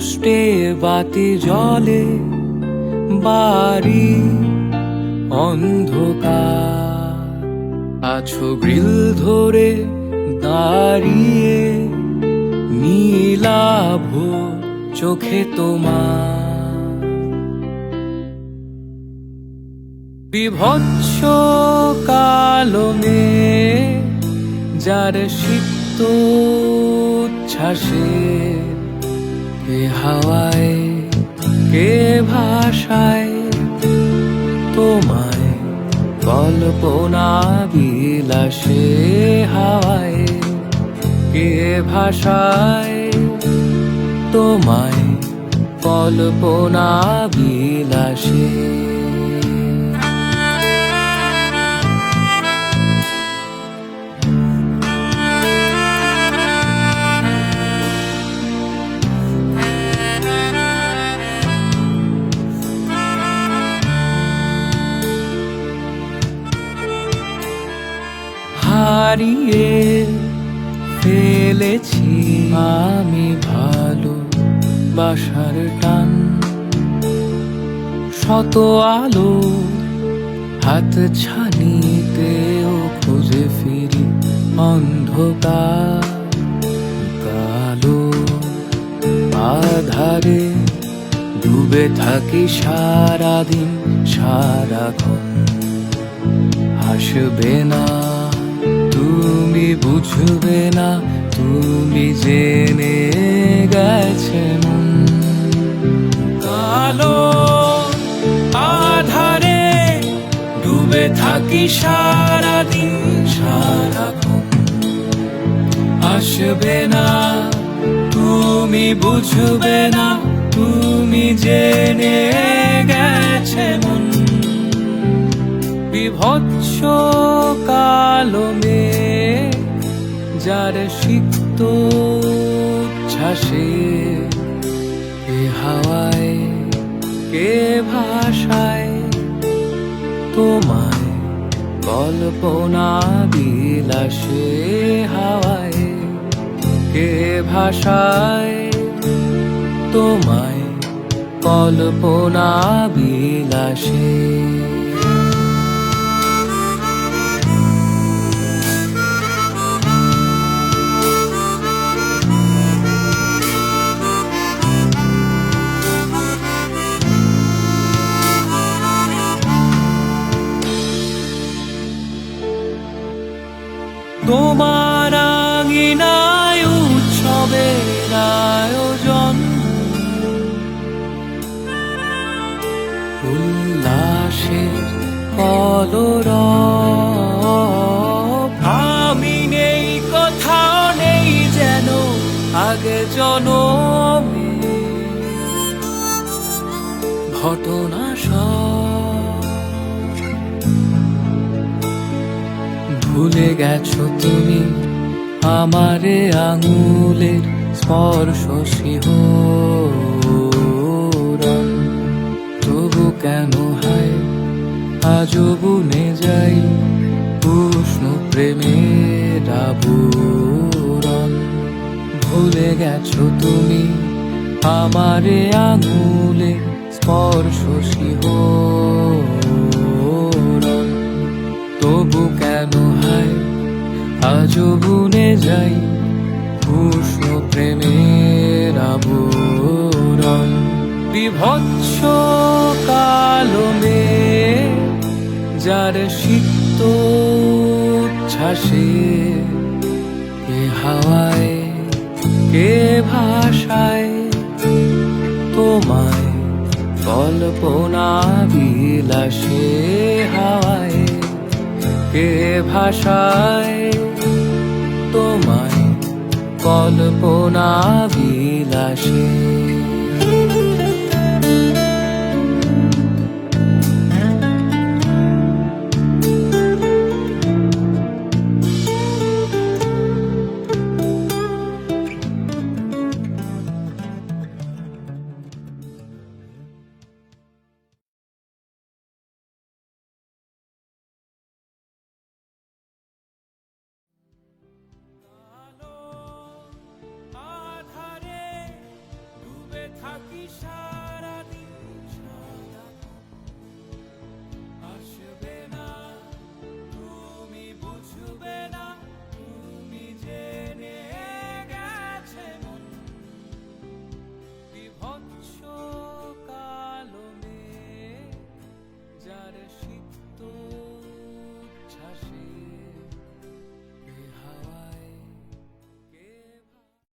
কষ্টে বাতি জ্বলে, বাড়ি অন্ধকার। আছো গ্রিল ধরে দাঁড়িয়ে, নীলাভ চোখে তোমার। বিভৎস কালো মেঘ, যার সিক্ত উচ্ছ্বাসে কে হাওয়ায় কে ভাষায় তোমায়, কল্পনা বিলাসে হাওয়ায় কে ভাষায় তোমায়, কল্পনা বিলাসে। হারিয়ে ফেলেছি আমি ভালো বাসার টান, শত আলো হাত ছানিতেও খুঁজে ফিরি অন্ধকার। কালো আধারে ডুবে থাকি সারাদিন সারাক্ষণ, হাসবে না তুমি, বুঝবে না তুমি, জেনে গেছে মন। কালো আধারে ডুবে থাকি সারাদিন সারাক্ষণ, আসবে না তুমি, বুঝবে না তুমি, জেনে গেছে মন। বিভৎস কালো মেঘ, যার সিক্ত উচ্ছ্বাসে কে হাওয়ায় কে ভাষায় তোমায়, কল্পনা বিলাসে হাওয়ায় কে ভাষায় তোমায়, কল্পনা বিলাসে। তোমার আঙিনায় উৎসবের আয়োজন, উল্লাসের কলরব। আমি নেই, কোথাও নেই যেন আগে জনমে, ঘটনা সব ভুলে গেছো তুমি, আমারে আঙুলের স্পর্শ শিহরণ। তবু কেন হায় আজও বুনে যাই উষ্ণ প্রেমের আবরণ। ভুলে গেছো তুমি, আমারে আঙুলের স্পর্শ শিহরণ। তবু কেন হায় আজও বুনে যাই উষ্ণ প্রেমের আবরণ। বিভৎস কালো মেঘ, যার সিক্ত উচ্ছ্বাসে কে হাওয়ায় কে ভাষায় তোমায়, কল্পনা বিলাসে হাওয়ায় কে ভাষায় তোমায়, কল্পনা বিলাসে।